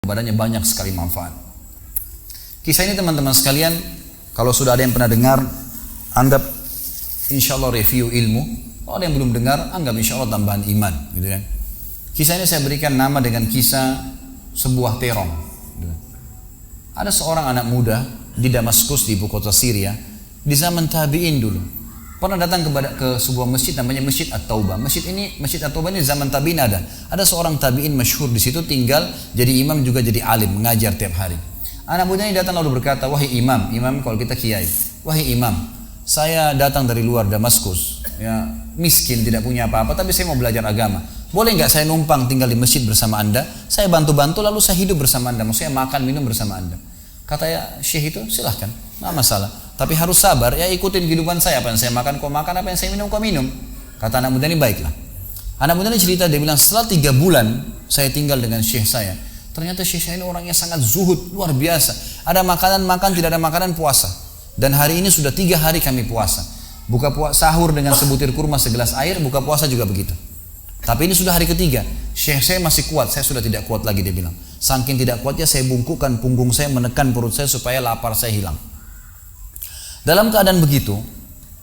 Badannya banyak sekali manfaat. Kisah ini teman-teman sekalian, kalau sudah ada yang pernah dengar, anggap insya Allah review ilmu. Kalau ada yang belum dengar, anggap insya Allah tambahan iman, gitu kan. Kisah ini saya berikan nama dengan kisah sebuah terong. Ada seorang anak muda di Damaskus, di ibu kota Syria, di zaman tabi'in dulu. Pernah datang ke sebuah masjid namanya Masjid At-Taubah. Masjid At-Taubah ini zaman tabi'in ada. Ada seorang tabi'in masyhur di situ, tinggal jadi imam juga jadi alim, mengajar tiap hari. Anak muda ini datang lalu berkata, "Wahai imam," imam kalau kita kiai, "Wahai imam, saya datang dari luar Damaskus, ya, miskin, tidak punya apa-apa, tapi saya mau belajar agama. Boleh nggak saya numpang tinggal di masjid bersama anda? Saya bantu-bantu lalu saya hidup bersama anda, maksudnya makan minum bersama anda." Kata ya syekh itu, silahkan, nggak masalah. Tapi harus sabar, ya ikutin kehidupan saya, apa yang saya makan kau makan, apa yang saya minum kau minum. Kata anak muda ini, baiklah. Anak muda ini cerita, dia bilang setelah 3 bulan saya tinggal dengan syekh saya. Ternyata syekh saya ini orangnya sangat zuhud, luar biasa. Ada makanan makan, tidak ada makanan puasa. Dan hari ini sudah 3 hari kami puasa. Sahur dengan sebutir kurma segelas air, buka puasa juga begitu. Tapi ini sudah hari ketiga, syekh saya masih kuat, saya sudah tidak kuat lagi, dia bilang. Saking tidak kuatnya saya bungkukkan punggung saya, menekan perut saya supaya lapar saya hilang. Dalam keadaan begitu,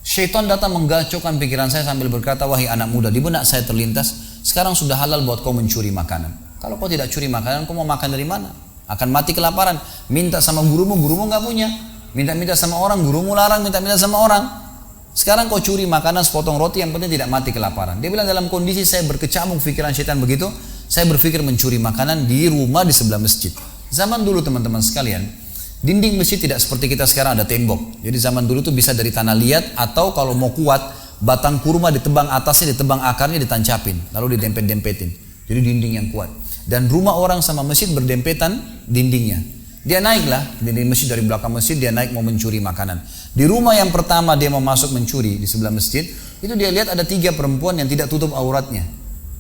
syaitan datang menggacaukan pikiran saya sambil berkata, "Wahai anak muda," di benak saya terlintas, "sekarang sudah halal buat kau mencuri makanan. Kalau kau tidak curi makanan, kau mau makan dari mana? Akan mati kelaparan. Minta sama gurumu nggak punya. Minta-minta sama orang, gurumu larang, minta-minta sama orang. Sekarang kau curi makanan sepotong roti, yang penting tidak mati kelaparan." Dia bilang dalam kondisi saya berkecamuk pikiran syaitan begitu, saya berpikir mencuri makanan di rumah di sebelah masjid. Zaman dulu teman-teman sekalian, dinding masjid tidak seperti kita sekarang ada tembok. Jadi zaman dulu itu bisa dari tanah liat, atau kalau mau kuat, batang kurma ditebang atasnya, ditebang akarnya, ditancapin, lalu didempet-dempetin. Jadi dinding yang kuat. Dan rumah orang sama masjid berdempetan dindingnya. Dia naiklah dinding masjid, dari belakang masjid dia naik mau mencuri makanan. Di rumah yang pertama dia mau masuk mencuri di sebelah masjid, itu dia lihat ada 3 perempuan yang tidak tutup auratnya,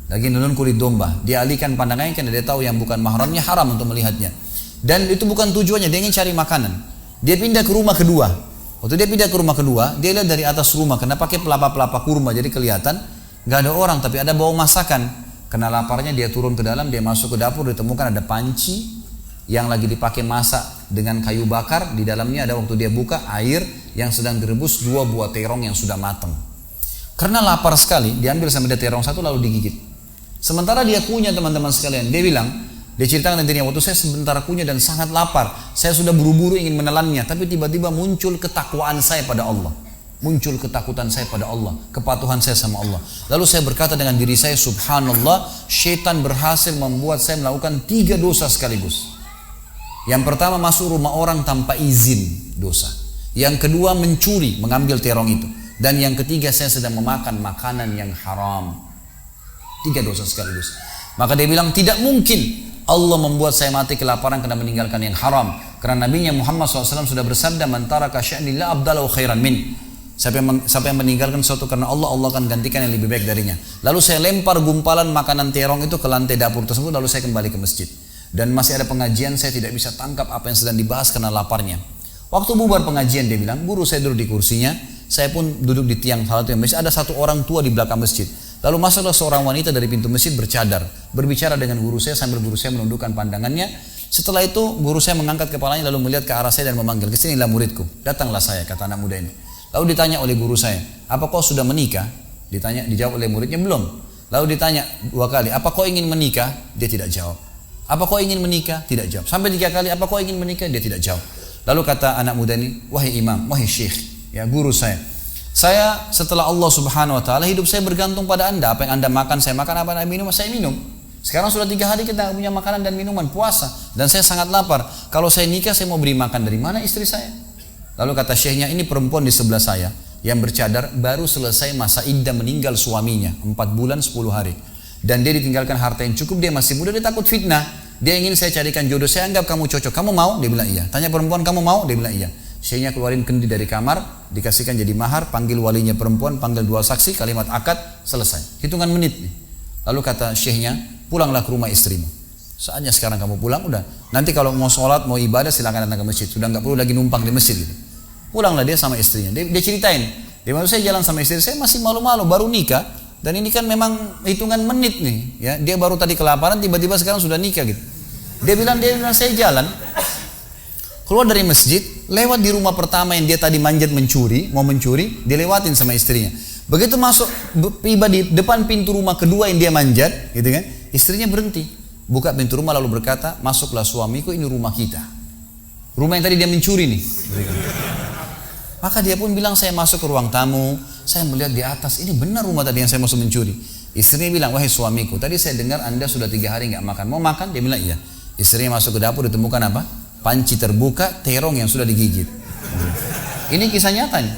lagi nunun kulit domba. Dia alihkan pandangannya karena dia tahu yang bukan mahramnya haram untuk melihatnya. Dan itu bukan tujuannya, dia ingin cari makanan. Dia pindah ke rumah kedua. Waktu dia pindah ke rumah kedua, dia lihat dari atas rumah, karena pakai pelapa-pelapa kurma, jadi kelihatan nggak ada orang, tapi ada bau masakan. Karena laparnya dia turun ke dalam, dia masuk ke dapur, ditemukan ada panci yang lagi dipakai masak dengan kayu bakar. Di dalamnya ada, waktu dia buka, air yang sedang direbus 2 buah terong yang sudah matang. Karena lapar sekali, diambil sama dia terong 1 lalu digigit. Sementara dia kunyah teman-teman sekalian, dia ceritakan dirinya, waktu saya sebentar kunyah dan sangat lapar, saya sudah buru-buru ingin menelannya, tapi tiba-tiba muncul ketakwaan saya pada Allah, muncul ketakutan saya pada Allah, kepatuhan saya sama Allah. Lalu saya berkata dengan diri saya, subhanallah, syaitan berhasil membuat saya melakukan 3 dosa sekaligus. Yang pertama, masuk rumah orang tanpa izin, dosa. Yang kedua, mencuri, mengambil terong itu. Dan yang ketiga, saya sedang memakan makanan yang haram. 3 dosa sekaligus. Maka dia bilang, tidak mungkin Allah membuat saya mati kelaparan karena meninggalkan yang haram. Karena Nabinya Muhammad SAW sudah bersabda, "Man taraka sya'ni la abdalahu khairan min." Siapa yang meninggalkan sesuatu karena Allah, Allah akan gantikan yang lebih baik darinya. Lalu saya lempar gumpalan makanan terong itu ke lantai dapur tersebut, lalu saya kembali ke masjid. Dan masih ada pengajian, saya tidak bisa tangkap apa yang sedang dibahas karena laparnya. Waktu bubar pengajian, dia bilang, guru saya duduk di kursinya, saya pun duduk di tiang salah satu masjid. Ada satu orang tua di belakang masjid. Lalu masuklah seorang wanita dari pintu masjid bercadar, berbicara dengan guru saya sambil guru saya menundukkan pandangannya. Setelah itu guru saya mengangkat kepalanya lalu melihat ke arah saya dan memanggil, "Kesinilah muridku." "Datanglah saya," kata anak muda ini. Lalu ditanya oleh guru saya, "Apa kau sudah menikah?" Dijawab oleh muridnya, "Belum." Lalu ditanya 2 kali, "Apa kau ingin menikah?" Dia tidak jawab. "Apa kau ingin menikah?" Tidak jawab. Sampai 3 kali, "Apa kau ingin menikah?" Dia tidak jawab. Lalu kata anak muda ini, "Wahai imam, wahai syekh, ya guru saya setelah Allah subhanahu wa ta'ala, hidup saya bergantung pada anda. Apa yang anda makan, saya makan. Apa yang anda minum, saya minum. Sekarang sudah 3 hari kita punya makanan dan minuman, puasa. Dan saya sangat lapar. Kalau saya nikah, saya mau beri makan dari mana istri saya?" Lalu kata syekhnya, "Ini perempuan di sebelah saya yang bercadar, baru selesai masa iddah meninggal suaminya, 4 bulan 10 hari. Dan dia ditinggalkan harta yang cukup, dia masih muda, dia takut fitnah. Dia ingin saya carikan jodoh, saya anggap kamu cocok. Kamu mau?" Dia bilang iya. Tanya perempuan, "Kamu mau?" Dia bilang iya. Syekhnya keluarin kendi dari kamar, dikasihkan jadi mahar, panggil walinya perempuan, panggil 2 saksi, kalimat akad, selesai. Hitungan menit nih. Lalu kata syekhnya, "Pulanglah ke rumah istrimu. Saatnya sekarang kamu pulang, udah. Nanti kalau mau sholat, mau ibadah, silakan datang ke masjid. Sudah nggak perlu lagi numpang di masjid." Gitu. Pulanglah dia sama istrinya. Dia ceritain, "Di mana saya jalan sama istri saya masih malu-malu, baru nikah. Dan ini kan memang hitungan menit nih, ya. Dia baru tadi kelaparan, tiba-tiba sekarang sudah nikah gitu. Dia bilang saya jalan. Keluar dari masjid, lewat di rumah pertama yang dia tadi manjat mau mencuri, dilewatin sama istrinya. Begitu masuk, tiba di depan pintu rumah kedua yang dia manjat, gitu kan? Istrinya berhenti, buka pintu rumah lalu berkata, masuklah suamiku, ini rumah kita. Rumah yang tadi dia mencuri nih. Maka dia pun bilang, saya masuk ke ruang tamu, saya melihat di atas, ini benar rumah tadi yang saya masuk mencuri. Istrinya bilang, wahai suamiku, tadi saya dengar anda sudah 3 hari nggak makan, mau makan? Dia bilang iya. Istrinya masuk ke dapur, ditemukan apa? Panci terbuka, terong yang sudah digigit. Ini kisah nyatanya.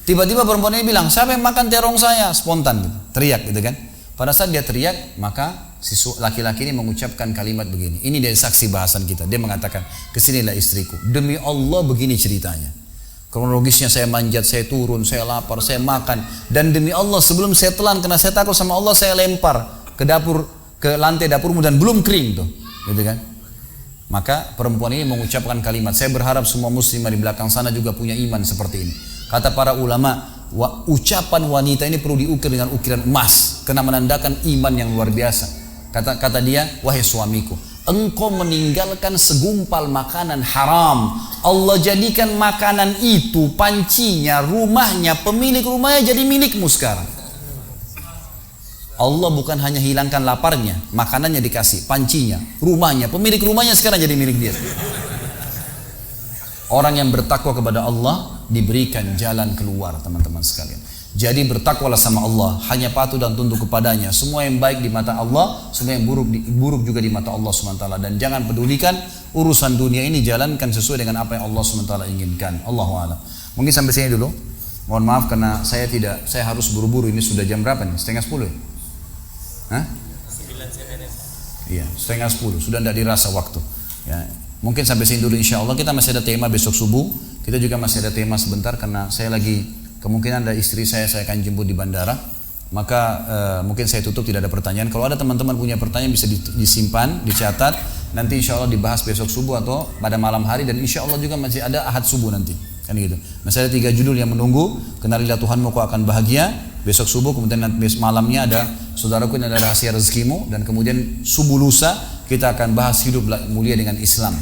Tiba-tiba perempuan ini bilang, siapa yang makan terong saya? Spontan gitu, teriak gitu kan. Pada saat dia teriak, maka si laki-laki ini mengucapkan kalimat begini. Ini dari saksi bahasan kita. Dia mengatakan, kesinilah istriku. Demi Allah begini ceritanya. Kronologisnya saya manjat, saya turun, saya lapar, saya makan. Dan demi Allah sebelum saya telan, karena saya takut sama Allah, saya lempar ke dapur, ke lantai dapurmu dan belum kering tuh. Gitu kan. Maka perempuan ini mengucapkan kalimat, saya berharap semua muslimah di belakang sana juga punya iman seperti ini. Kata para ulama, ucapan wanita ini perlu diukir dengan ukiran emas, karena menandakan iman yang luar biasa. Kata dia, wahai suamiku, engkau meninggalkan segumpal makanan haram. Allah jadikan makanan itu, pancinya, rumahnya, pemilik rumahnya jadi milikmu sekarang. Allah bukan hanya hilangkan laparnya, makanannya dikasih, pancinya, rumahnya, pemilik rumahnya sekarang jadi milik dia. Orang yang bertakwa kepada Allah diberikan jalan keluar, teman-teman sekalian. Jadi bertakwalah sama Allah, hanya patuh dan tunduk kepadanya. Semua yang baik di mata Allah, semua yang buruk juga di mata Allah SWT. Dan jangan pedulikan urusan dunia ini, jalankan sesuai dengan apa yang Allah SWT inginkan. Allahu a'lam. Mungkin sampai sini dulu. Mohon maaf karena saya harus buru-buru. Ini sudah jam berapa nih? 9:30 ya? Hah? 9 Iya, 9:30. Sudah tidak dirasa waktu. Ya, mungkin sampai sini dulu insya Allah. Kita masih ada tema besok subuh. Kita juga masih ada tema sebentar karena saya lagi kemungkinan ada istri saya akan jemput di bandara. Maka mungkin saya tutup, tidak ada pertanyaan. Kalau ada teman-teman punya pertanyaan bisa disimpan, dicatat. Nanti insya Allah dibahas besok subuh atau pada malam hari, dan insya Allah juga masih ada ahad subuh nanti. Kan gitu. Masih ada 3 judul yang menunggu. Kenalilah Tuhanmu kau akan bahagia. Besok subuh, kemudian malamnya ada saudaraku ini ada rahasia rezekimu, dan kemudian subuh lusa kita akan bahas hidup mulia dengan Islam.